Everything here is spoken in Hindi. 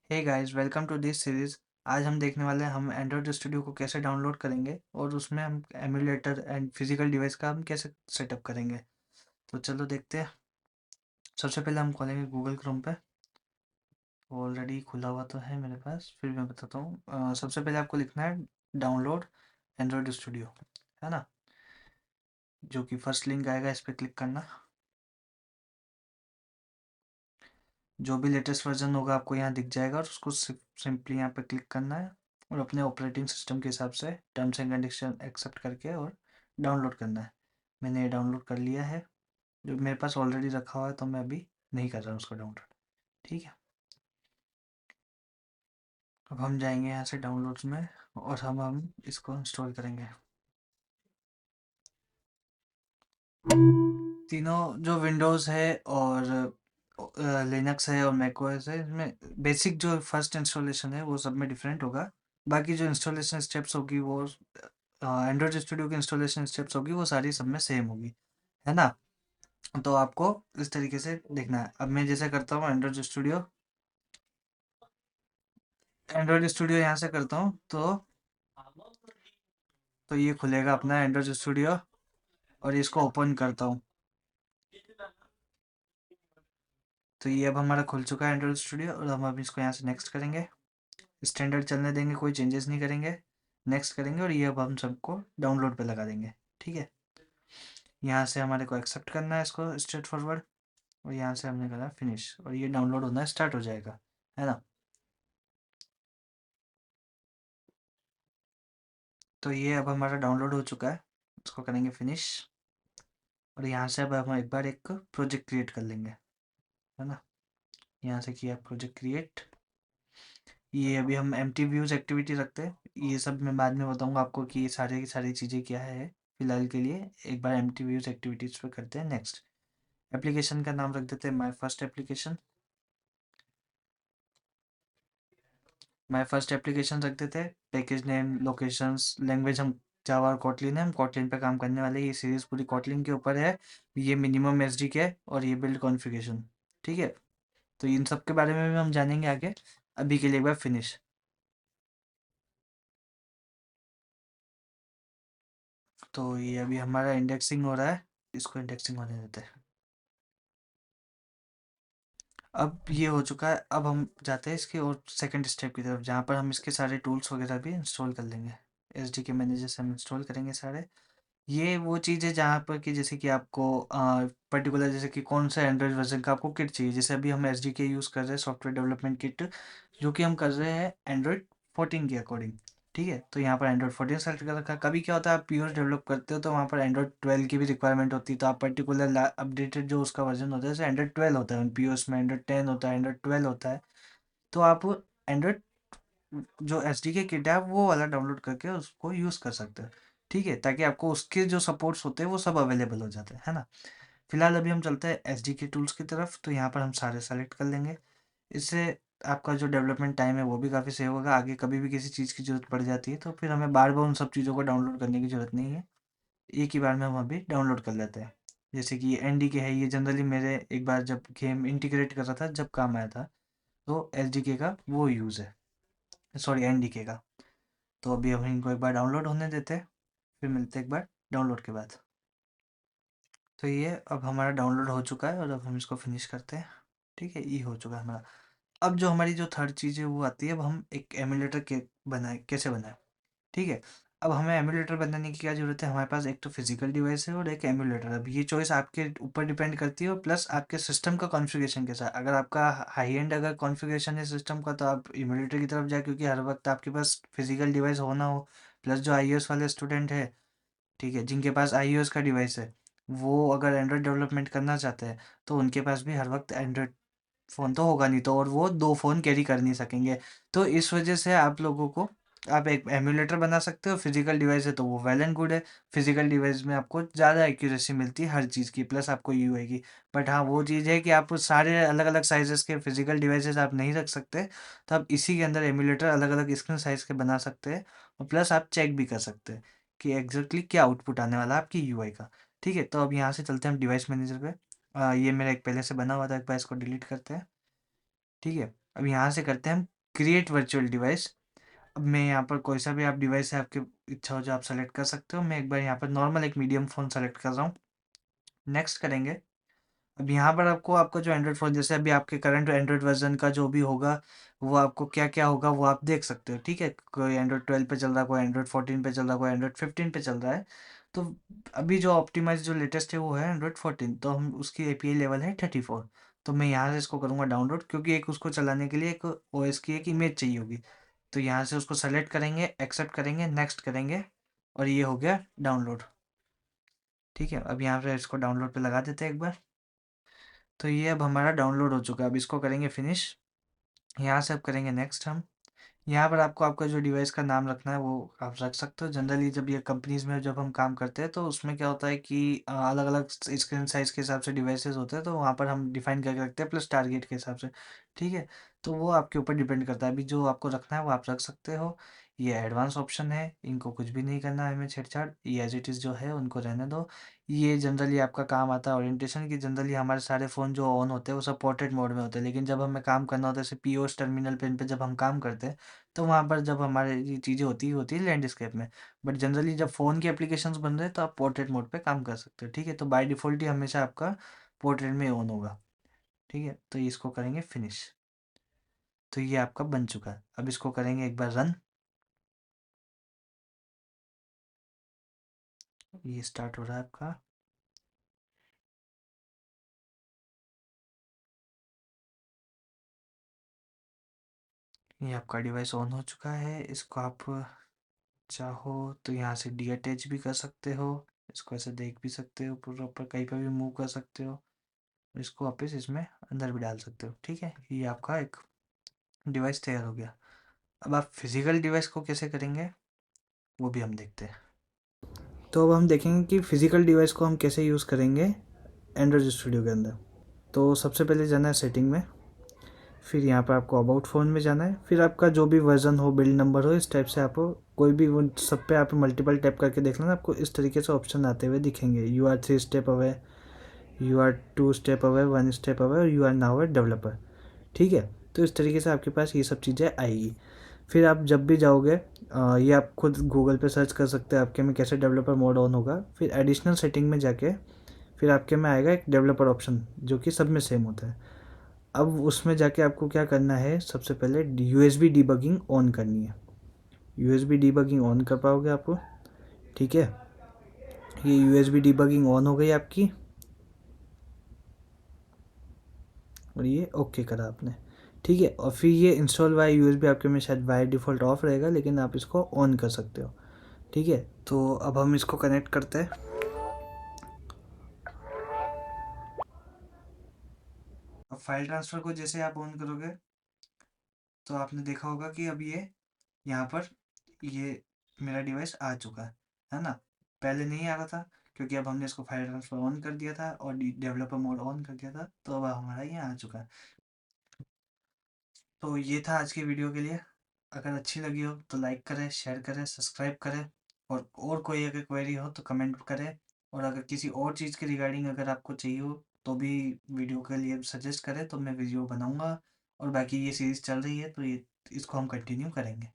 Hey guys, welcome to this series. आज हम देखने वाले हैं हम एंड्रॉयड स्टूडियो को कैसे डाउनलोड करेंगे और उसमें हम एमुलेटर एंड फिजिकल डिवाइस का हम कैसे सेटअप करेंगे। तो चलो देखते हैं। सबसे पहले हम खोलेंगे गूगल क्रोम पे। ऑलरेडी खुला हुआ तो है मेरे पास, फिर मैं बताता हूँ। सबसे पहले आपको लिखना है डाउनलोड एंड्रॉयड स्टूडियो, है ना। जो कि फर्स्ट लिंक आएगा, इस पर क्लिक करना। जो भी लेटेस्ट वर्जन होगा आपको यहाँ दिख जाएगा और उसको सिंपली यहाँ पे क्लिक करना है और अपने ऑपरेटिंग सिस्टम के हिसाब से टर्म्स एंड कंडीशन एक्सेप्ट करके और डाउनलोड करना है। मैंने ये डाउनलोड कर लिया है। जो मेरे पास ऑलरेडी रखा हुआ है तो मैं अभी नहीं कर रहा हूँ उसको डाउनलोड। ठीक है। अब हम जाएंगे यहाँ से डाउनलोड्स में और हम इसको इंस्टॉल करेंगे। तीनों जो विंडोज़ है और लिनक्स है और मैकओएस है, इसमें बेसिक जो फर्स्ट इंस्टॉलेशन है वो सब में डिफरेंट होगा। बाकी जो इंस्टॉलेशन स्टेप्स होगी वो एंड्रॉयड स्टूडियो की इंस्टॉलेशन स्टेप्स होगी वो सारी सब में सेम होगी, है ना। तो आपको इस तरीके से देखना है। अब मैं जैसे करता हूँ एंड्रॉयड स्टूडियो यहाँ से करता हूँ तो ये खुलेगा अपना एंड्रॉयड स्टूडियो और इसको ओपन करता हूँ। तो ये अब हमारा खुल चुका है एंड्रॉयड स्टूडियो और हम अब इसको यहाँ से नेक्स्ट करेंगे। स्टैंडर्ड चलने देंगे, कोई चेंजेस नहीं करेंगे। नेक्स्ट करेंगे और ये अब हम सबको डाउनलोड पे लगा देंगे। ठीक है। यहाँ से हमारे को एक्सेप्ट करना है इसको स्ट्रेट फॉरवर्ड और यहाँ से हमने करा फिनिश और ये डाउनलोड होना स्टार्ट हो जाएगा, है ना। तो ये अब हमारा डाउनलोड हो चुका है। इसको करेंगे फिनिश और यहाँ से अब हम एक बार एक प्रोजेक्ट क्रिएट कर लेंगे, है ना। यहाँ से किया प्रोजेक्ट क्रिएट। ये अभी हम एम टी व्यूज एक्टिविटी रखते हैं। ये सब मैं बाद में बताऊंगा आपको कि ये सारे की सारी चीज़ें क्या है। फिलहाल के लिए एक बार एम टी व्यूज एक्टिविटीज पे करते हैं नेक्स्ट। एप्लीकेशन का नाम रख देते हैं my first application. My first application रख देते हैं। पैकेज नेम, लोकेशंस, लैंग्वेज हम जावा और कॉटलिन है। हम कॉटलिन पे काम करने वाले हैं। ये सीरीज पूरी कॉटलिन के ऊपर है। ये मिनिमम एस डी के है और ये बिल्ड कॉन्फ़िगरेशन। ठीक है। तो इन सब के बारे में भी हम जानेंगे आगे। अभी के लिए एक बार फिनिश। तो ये अभी हमारा इंडेक्सिंग हो रहा है। इसको इंडेक्सिंग होने देते हैं। अब ये हो चुका है। अब हम जाते हैं इसके और सेकंड स्टेप की तरफ, जहाँ पर हम इसके सारे टूल्स वगैरह भी इंस्टॉल कर लेंगे। एस डी के मैनेजर से हम इंस्टॉल करेंगे सारे। ये वो चीज़ है जहाँ पर कि जैसे कि आपको पर्टिकुलर जैसे कि कौन सा एंड्रॉइड वर्जन का आपको किट चाहिए। जैसे अभी हम एस डी के यूज़ कर रहे हैं, सॉफ्टवेयर डेवलपमेंट किट, जो कि हम कर रहे हैं एंड्रॉइड 14 के अकॉर्डिंग। ठीक है। तो यहाँ पर एंड्रॉइड 14 सेलेक्ट कर रखा है। कभी क्या होता है, आप पीओएस डेवलप करते हो तो वहाँ पर एंड्रॉइड 12 की भी रिक्वायरमेंट होती है। तो आप पर्टिकुलर अपडेटेड जो उसका वर्जन होता है, जैसे एंड्रॉइड 12 होता है पीओएस में, एंड्रॉइड 10 होता है, एंड्रॉइड 12 होता है। तो आप एंड्रॉइड जो एस डी के किट है आप वो वाला डाउनलोड करके उसको यूज़ कर सकते हैं। ठीक है। ताकि आपको उसके जो सपोर्ट्स होते हैं वो सब अवेलेबल हो जाते हैं, है ना। फिलहाल अभी हम चलते हैं एस डी के टूल्स की तरफ। तो यहाँ पर हम सारे सेलेक्ट कर लेंगे। इससे आपका जो डेवलपमेंट टाइम है वो भी काफ़ी सेव होगा। आगे कभी भी किसी चीज़ की ज़रूरत पड़ जाती है तो फिर हमें बार बार उन सब चीज़ों को डाउनलोड करने की ज़रूरत नहीं है। एक ही बार में हम अभी डाउनलोड कर लेते हैं। जैसे कि एन डी के है, ये जनरली मेरे एक बार जब गेम इंटीग्रेट कर रहा था जब काम आया था। तो एस डी के का वो यूज़ है, सॉरी एन डी के का। तो अभी हम इनको एक बार डाउनलोड होने देते हैं, फिर मिलते हैं एक बार डाउनलोड के बाद। तो ये अब हमारा डाउनलोड हो चुका है और अब हम इसको फिनिश करते हैं। ठीक है, ये हो चुका है हमारा। अब जो हमारी जो थर्ड चीज़ है वो आती है। अब हम एक एमुलेटर के बनाए कैसे बनाए। ठीक है। अब हमें एमुलेटर बनाने की क्या ज़रूरत है। हमारे पास एक तो फिजिकल डिवाइस है और एक एमुलेटर। अब ये चॉइस आपके ऊपर डिपेंड करती है और प्लस आपके सिस्टम का कॉन्फ़िगरेशन कैसा है। अगर आपका हाई एंड अगर कॉन्फ़िगरेशन है सिस्टम का तो आप एमुलेटर की तरफ जाए, क्योंकि हर वक्त आपके पास फिजिकल डिवाइस हो ना हो। प्लस जो आईओएस वाले स्टूडेंट है, ठीक है, जिनके पास आईओएस का डिवाइस है, वो अगर एंड्रॉयड डेवलपमेंट करना चाहते हैं तो उनके पास भी हर वक्त एंड्रॉयड फ़ोन तो होगा नहीं, तो और वो 2 फ़ोन कैरी कर नहीं सकेंगे। तो इस वजह से आप लोगों को आप एक एमुलेटर बना सकते हो। फिज़िकल डिवाइस है तो वो वेल एंड गुड है। फिज़िकल डिवाइस में आपको ज़्यादा एक्यूरेसी मिलती है हर चीज़ की, प्लस आपको यूआई की। बट हाँ, वो चीज़ है कि आप सारे अलग-अलग साइज़ेज़ के फिज़िकल डिवाइसेज़ आप नहीं रख सकते। तो आप इसी के अंदर एमुलेटर अलग-अलग स्क्रीन साइज़ के बना सकते हैं और प्लस आप चेक भी कर सकते हैं कि एग्ज़ैक्टली क्या आउटपुट आने वाला है आपकी यूआई का। ठीक है। तो अब यहाँ से चलते हैं हम डिवाइस मैनेजर पे। ये मेरा एक पहले से बना हुआ था, एक बार इसको डिलीट करते हैं। ठीक है। अब यहाँ से करते हैं हम क्रिएट वर्चुअल डिवाइस। अब मैं यहाँ पर कोई सा भी आप डिवाइस है आपकी इच्छा हो जो आप सेलेक्ट कर सकते हो। मैं एक बार यहाँ पर नॉर्मल एक मीडियम फ़ोन सेलेक्ट कर रहा हूँ। नेक्स्ट करेंगे। अब यहाँ पर आपको आपका जो एंड्रॉइड फ़ोन जैसे अभी आपके करंट एंड्रॉइड वर्जन का जो भी होगा वो आपको क्या क्या होगा वो आप देख सकते हो, ठीक है। कोई एंड्रॉइड 12 पे चल रहा है, कोई एंड्रॉइड 14 पे चल रहा है, कोई एंड्रॉइड 15 पे चल रहा है। तो अभी जो ऑप्टिमाइज जो लेटेस्ट है वो है एंड्रॉइड 14, तो हम उसकी एपीआई लेवल है 34। तो मैं यहाँ से इसको करूँगा डाउनलोड, क्योंकि एक उसको चलाने के लिए एक ओएस की एक इमेज चाहिए होगी। तो यहाँ से उसको सेलेक्ट करेंगे, एक्सेप्ट करेंगे, नेक्स्ट करेंगे, और ये हो गया डाउनलोड। ठीक है, अब यहाँ पे इसको डाउनलोड पे लगा देते हैं एक बार। तो ये अब हमारा डाउनलोड हो चुका है। अब इसको करेंगे फिनिश। यहाँ से अब करेंगे नेक्स्ट हम। यहाँ पर आपको आपका जो डिवाइस का नाम रखना है वो आप रख सकते हो। जनरली जब ये कंपनीज में जब हम काम करते हैं तो उसमें क्या होता है कि अलग अलग स्क्रीन साइज के हिसाब से डिवाइसेस होते हैं, तो वहाँ पर हम डिफाइन करके रखते हैं प्लस टारगेट के हिसाब से। ठीक है, तो वो आपके ऊपर डिपेंड करता है। अभी जो आपको रखना है वो आप रख सकते हो। ये एडवांस ऑप्शन है, इनको कुछ भी नहीं करना है हमें छेड़छाड़, ये एज इट इज़ जो है उनको रहने दो। ये जनरली आपका काम आता है ओरिएंटेशन की। जनरली हमारे सारे फ़ोन जो ऑन होते हैं वो सब पोर्ट्रेट मोड में होते हैं, लेकिन जब हमें काम करना होता है जैसे पीओएस टर्मिनल पे इन पे जब हम काम करते हैं तो वहाँ पर जब हमारे ये चीज़ें होती है लैंडस्केप में। बट जनरली जब फ़ोन की एप्लीकेशंस बन रहे हैं तो आप पोर्ट्रेट मोड पे काम कर सकते हो, ठीक है। तो बाय डिफ़ॉल्ट ही हमेशा आपका पोर्ट्रेट में ऑन होगा, ठीक है। तो इसको करेंगे फिनिश। तो ये आपका बन चुका है। अब इसको करेंगे एक बार रन। ये स्टार्ट हो रहा है आपका। ये आपका डिवाइस ऑन हो चुका है। इसको आप चाहो तो यहाँ से डी अटैच भी कर सकते हो, इसको ऐसे देख भी सकते हो, प्रॉपर कहीं पर भी मूव कर सकते हो। इसको वापस इसमें अंदर भी डाल सकते हो, ठीक है। ये आपका एक डिवाइस तैयार हो गया। अब आप फिजिकल डिवाइस को कैसे करेंगे वो भी हम देखते हैं। तो अब हम देखेंगे कि फिजिकल डिवाइस को हम कैसे यूज़ करेंगे एंड्रॉइड स्टूडियो के अंदर। तो सबसे पहले जाना है सेटिंग में, फिर यहाँ पर आपको अबाउट फ़ोन में जाना है, फिर आपका जो भी वर्जन हो, बिल्ड नंबर हो, इस टाइप से आपको कोई भी वो सब पे आप मल्टीपल टैप करके देख लेना, आपको इस तरीके से ऑप्शन आते हुए दिखेंगे। You are 3 step away, you are 2 step away, 1 step away, और you are now a developer, ठीक है। तो इस तरीके से आपके पास ये सब चीज़ें आएगी। फिर आप जब भी जाओगे ये आप खुद गूगल पे सर्च कर सकते हैं आपके में कैसे डेवलपर मोड ऑन होगा। फिर एडिशनल सेटिंग में जाके फिर आपके में आएगा एक डेवलपर ऑप्शन जो कि सब में सेम होता है। अब उसमें जाके आपको क्या करना है, सबसे पहले यूएसबी डीबगिंग ऑन करनी है। यूएसबी डीबगिंग ऑन कर पाओगे आपको, ठीक है। ये यूएसबी डीबगिंग ऑन हो गई आपकी, और ये ओके करा आपने, ठीक है। और फिर ये इंस्टॉल वाई यूएसबी आपके में शायद बाय डिफ़ॉल्ट ऑफ रहेगा, लेकिन आप इसको ऑन कर सकते हो, ठीक है। तो अब हम इसको कनेक्ट करते हैं। अब फाइल ट्रांसफ़र को जैसे आप ऑन करोगे तो आपने देखा होगा कि अब ये यहाँ पर ये मेरा डिवाइस आ चुका है ना। पहले नहीं आ रहा था क्योंकि अब हमने इसको फाइल ट्रांसफ़र ऑन कर दिया था और डेवलपर मोड ऑन कर दिया था, तो अब हमारा ये आ चुका है। तो ये था आज की वीडियो के लिए। अगर अच्छी लगी हो तो लाइक करें, शेयर करें, सब्सक्राइब करें, और कोई अगर क्वेरी हो तो कमेंट करें। और अगर किसी और चीज़ के रिगार्डिंग अगर आपको चाहिए हो तो भी वीडियो के लिए सजेस्ट करें, तो मैं वीडियो बनाऊंगा। और बाकी ये सीरीज़ चल रही है तो ये इसको हम कंटिन्यू करेंगे।